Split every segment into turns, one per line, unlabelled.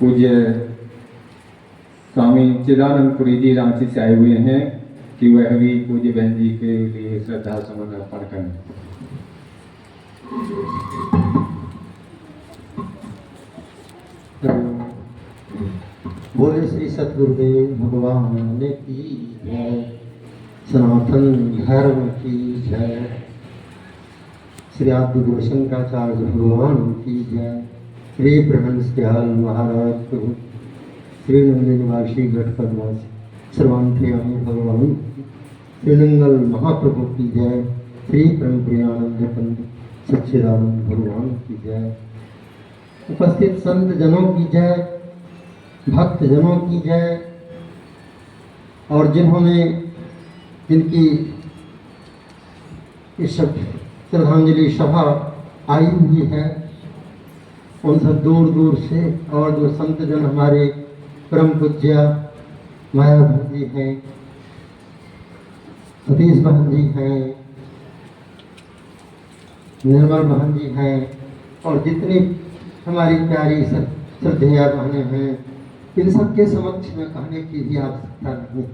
पूज्य स्वामी चिदानंदपुरी जी रांची से आए हुए हैं कि वह भी पूज्य बहन जी के लिए श्रद्धा सुमन अर्पण करें।
बोले श्री सतगुरुदेव भगवान की जय, सनातन धर्म की जय, श्री आदि गुरुशंकराचार्य भगवान की जय, श्री प्रहंस दयाल महाराज प्रभु, श्री नंदी निवासी गठपद्मासी सर्वांतर्यामी भगवान, श्रीनंगल महाप्रभु की जय, श्री परम प्रियानंद पंडित सच्चिदानंद भगवान की जय, उपस्थित संत जनों की जय, भक्त जनों की जय, और जिन्होंने जिनकी इस श्रद्धांजलि सभा आई हुई है उन सब दूर दूर से, और जो संत जन हमारे परम पूज्य माया बहन जी हैं, सतीश बहन जी हैं, निर्मल बहन जी हैं, और जितनी हमारी प्यारी श्रद्धेया बहनें हैं, इन सबके समक्ष में कहने की भी आवश्यकता नहीं।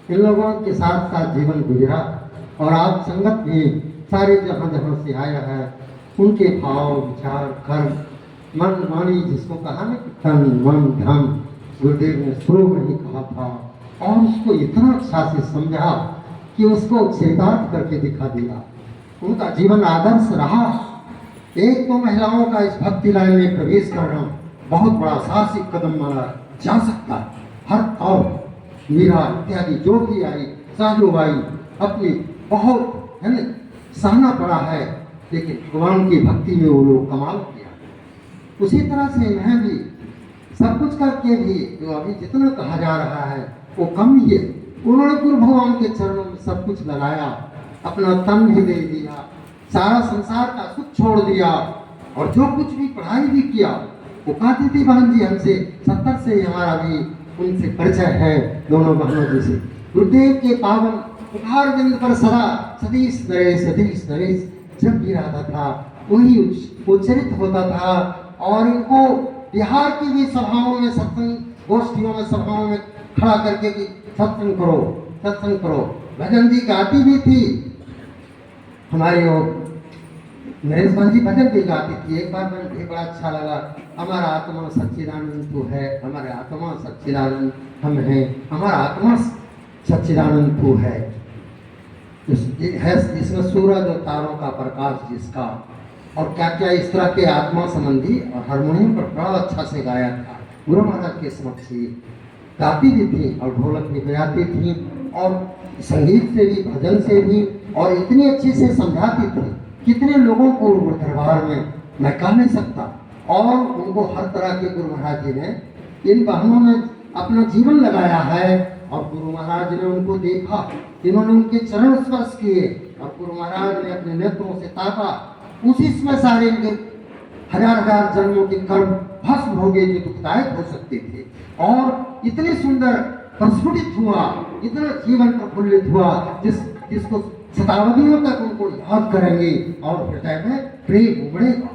इन लोगों के साथ साथ जीवन गुजरा और आप संगत भी सारे जहाँ जहाँ से आया है, उनके भाव विचार कर्म मन वाणी, जिसको कहा ना कि तन मन धन, गुरुदेव ने शुरू में ही कहा था, और उसको इतना अच्छा से समझा कि उसको चेतार्थ करके दिखा दिया। उनका जीवन आदर्श रहा। एक तो महिलाओं का इस भक्ति लाइन में प्रवेश करना बहुत बड़ा साहसिक कदम माना जा सकता है। हर और मीरा इत्यादि जो भी आई, साधुबाई अपनी बहुत है न सहना पड़ा है, लेकिन भगवान की भक्ति में वो लोग कमाल किया। उसी तरह से इन्हें भी सब कुछ करके भी जो अभी जितना कहा जा रहा है वो कम ही है। उन्होंने गुरु भगवान के चरणों में सब कुछ लगाया, अपना तन भी दे दिया, सारा संसार का सुख छोड़ दिया, और जो कुछ भी पढ़ाई भी किया। वो कहती थी बहन जी हमसे 70 से हमारा भी उनसे परिचय है, दोनों बहनों जी से। गुरुदेव के पावन उपहार बिंद पर सदा सतीश नरेश जब भी रहता था वही उच्चरित होता था, और इनको बिहार की भी सभाओं में, सत्संग गोष्ठियों में, सभाओं में खड़ा करके कि सत्संग करो। भजन जी गाती भी थी, हमारी वो नरेश बहन जी भजन भी गाती थी। एक बार मुझे बड़ा अच्छा लगा, हमारा आत्मा सच्चिदानंद तो है, हमारे आत्मा सच्चिदानंद हम हैं, हमारा आत्मा सच्चिदानंद तो है। जिसमें सूरज और तारों का प्रकाश जिसका, और क्या क्या इस तरह के आत्मा संबंधी, और हारमोनियम पर बड़ा अच्छा से गाया था। गुरु महाराज के समक्ष गाती भी थी और ढोलक भी बजाती थी, और संगीत से भी भजन से भी, और इतनी अच्छी से समझाती थी। कितने लोगों को दरबार में मैं कह नहीं सकता, और उनको हर तरह के गुरु महाराज जी ने, इन बहनों ने अपना जीवन लगाया है, और गुरु महाराज ने उनको देखा, इन्होंने उनके चरण स्पर्श किए, और गुरु महाराज ने अपने नेत्रों से ताका। उसी में सारे इनके हजार जन्मों के कर्म भस्म हो गए जो दुखदायक हो सकते थे, और इतने सुंदर प्रस्फुटित हुआ, इतना जीवन प्रफुल्लित हुआ, जिसको शताब्दियों तक उनको याद करेंगे, और हृदय में प्रेम उमड़ेगा।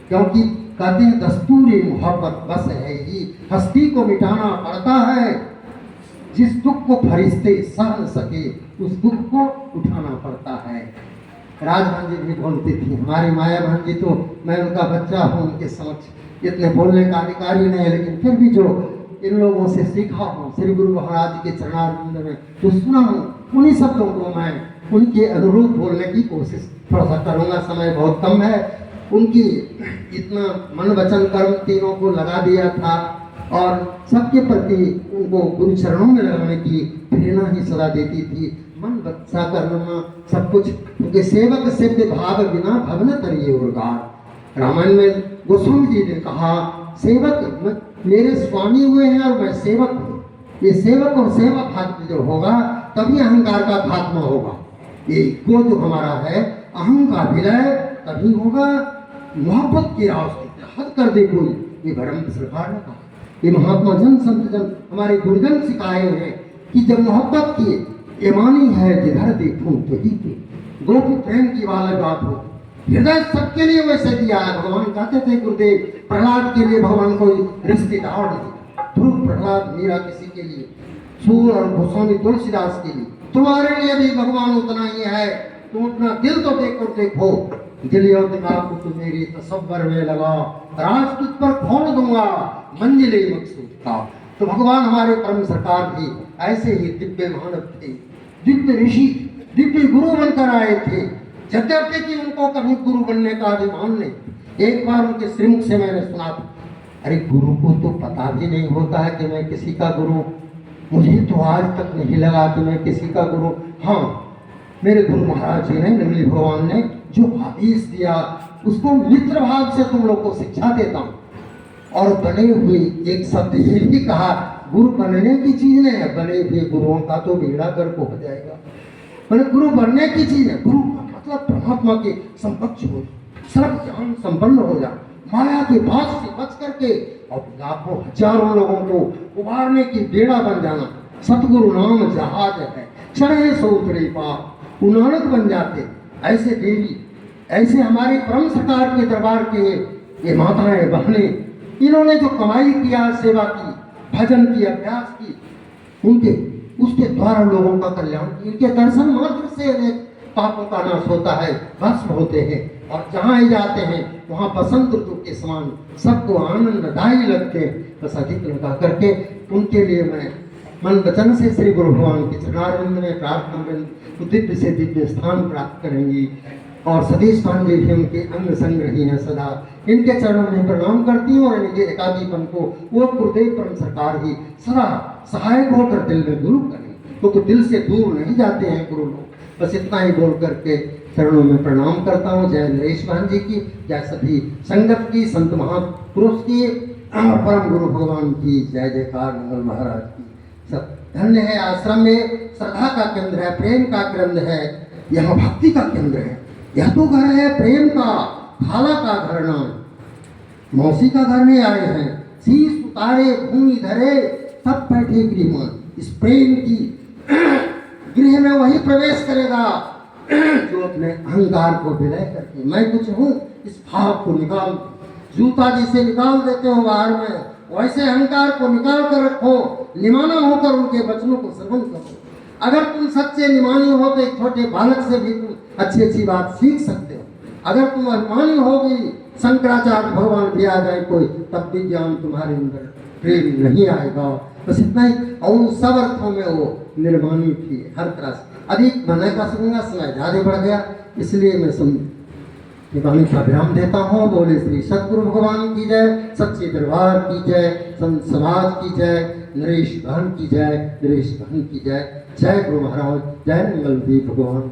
क्योंकि कहते हैं दस्तूरी मोहब्बत बस है ही, हस्ती को मिटाना पड़ता है, जिस दुख को फरिश्ते सह न सके उस दुख को उठाना पड़ता है। राज बहन जी भी बोलती थी, हमारी माया बहन जी तो, मैं उनका बच्चा हूँ, उनके समक्ष इतने बोलने का अधिकारी नहीं है, लेकिन फिर भी जो इन लोगों से सीखा हूँ श्री गुरु महाराज के चरणारविंद में, तो सुना हूँ, उन्हीं शब्दों को मैं उनके अनुरूप बोलने की कोशिश थोड़ा सा करूँगा। समय बहुत कम है। उनकी इतना मन वचन कर्म तीनों को लगा दिया था, और सबके प्रति उनको गुरु चरणों में लगाने की प्रेरणा ही सदा देती थी। मन बच्चा करना सब कुछ, क्योंकि सेवक सेव्य भाव बिना भवन तरिए उर्गार। रामायण में गोस्वामी जी ने कहा, सेवक मेरे स्वामी हुए हैं और मैं सेवक हूँ। ये सेवक और सेवा भाव जो होगा तभी अहंकार का खात्मा होगा। ये को जो हमारा है अहंकार विलय तभी होगा। मोहब्बत की रास्ते हद कर दे कोई, ये भरम सरकार ने कहा। ये महात्मा जन संत जन हमारे गुरुजन सिखाए हैं कि जब मोहब्बत की एमानी है जिधर देखूं तो ही गोपी प्रेम की वाली बात हो, हृदय सबके लिए वैसे दिया है। भगवान कहते थे गुरुदेव प्रहलाद के लिए भगवान कोई रिश्तेदार नहीं, ध्रुव प्रहलाद मीरा किसी के लिए, सूर और गोस्वामी तुलसीदास के लिए, तुम्हारे लिए भी भगवान उतना ही है। तुम अपना दिल तो देखो, दिल और दिमाग को तुम मेरी तसव्वुर में लगा, राज तुझ पर खोल दूंगा मंजिले मकसूद का। तो भगवान हमारे परम सरकार भी ऐसे ही दिव्य मानव थे, दिव्य ऋषि, दिव्य गुरु बनकर आए थे। यद्यपि कि उनको कभी गुरु बनने का अभिमान नहीं। एक बार उनके श्रीमुख से मैंने सुना था, अरे गुरु को तो पता भी नहीं होता है कि मैं किसी का गुरु, मुझे तो आज तक नहीं लगा कि मैं किसी का गुरु। हाँ, मेरे गुरु महाराज जी ने, नमली भगवान ने जो आदेश दिया उसको मित्र भाव से तुम लोग को शिक्षा देता हूँ। और बने हुए एक शब्द ये भी कहा, गुरु बनने की चीज नहीं है, बने हुए गुरुओं का तो बेड़ा गर्क हो जाएगा। मैंने गुरु बनने की चीज है, गुरु मतलब परमात्मा के समकक्ष हो, सर्व ज्ञान संपन्न हो जा, माया के बात से बच करके और लाखों हजारों लोगों को उबारने की बेड़ा बन जाना। सतगुरु नाम जहाज है, चढ़े सो उतरे पार, नानक बन जाते। ऐसे देवी, ऐसे हमारे परम सरकार के दरबार के ये माताएं बहनें, इन्होंने जो कमाई किया, सेवा की, भजन की, अभ्यास की, उनके उसके द्वारा लोगों का कल्याण, इनके दर्शन मात्र से अनेक पापों का नाश होता है, भस्म होते हैं। और जहाँ ही जाते हैं वहाँ बसंत ऋतु के समान सबको आनंददायी लगते हैं। बस अधिक लगा करके उनके लिए मैं मन वचन से श्री गुरु भगवान के चरणारविंद में प्रार्थना करें, तो दिव्य से दिव्य स्थान प्राप्त करेंगी। और सतीश पांडे भी उनके अंग संग रही हैं सदा, इनके चरणों में प्रणाम करती हूँ। और इनके एकादीपन को वो गुरुदेव परम सरकार ही सदा सहायक होकर दिल में गुरु करें, क्योंकि दिल से दूर नहीं जाते हैं गुरु लोग। बस इतना ही बोल करके चरणों में प्रणाम करता हूँ। जय नरेश बहन जी की, जय सभी संगत की, संत महापुरुष की, परम गुरु भगवान की जय जयकार, मंगल महाराज की। सब धन्य है। आश्रम में श्रद्धा का केंद्र है, प्रेम का केंद्र है, यहाँ भक्ति का केंद्र है। यह तो घर है प्रेम का, खाला का घर नाम, मौसी का घर में आए हैं, शीश उतारे भूमि धरे तब बैठे गृहमान। इस प्रेम की गृह में वही प्रवेश करेगा जो अपने अहंकार को विलय करके मैं कुछ हूँ इस भाव को निकाल, जूता जिसे निकाल देते हो बाहर में, वैसे अहंकार को निकाल कर रखो, निमाना होकर उनके वचनों को श्रवण करो। अगर तुम सच्चे निमानी हो तो एक छोटे बालक से भी तुम अच्छी अच्छी बात सीख सकते हो। अगर तुम अभिमानी होगी, शंकराचार्य भगवान भी आ जाए कोई, तब भी ज्ञान तुम्हारे अंदर प्रेम नहीं आएगा। बस इतना ही। और सब अर्थों में वो निर्माणी थी, हर तरह से। अधिक मैं नहीं कह सकूंगा, समय ज़्यादा बढ़ गया, इसलिए मैं वाणी का विराम देता हूँ। बोले श्री सतगुरु भगवान की जय, सच्चे दरबार की जय, संत समाज की जय, नरेश बहन की जय, नरेश बहन की जय। जय गुरु महाराज, जय मंगल देव भगवान।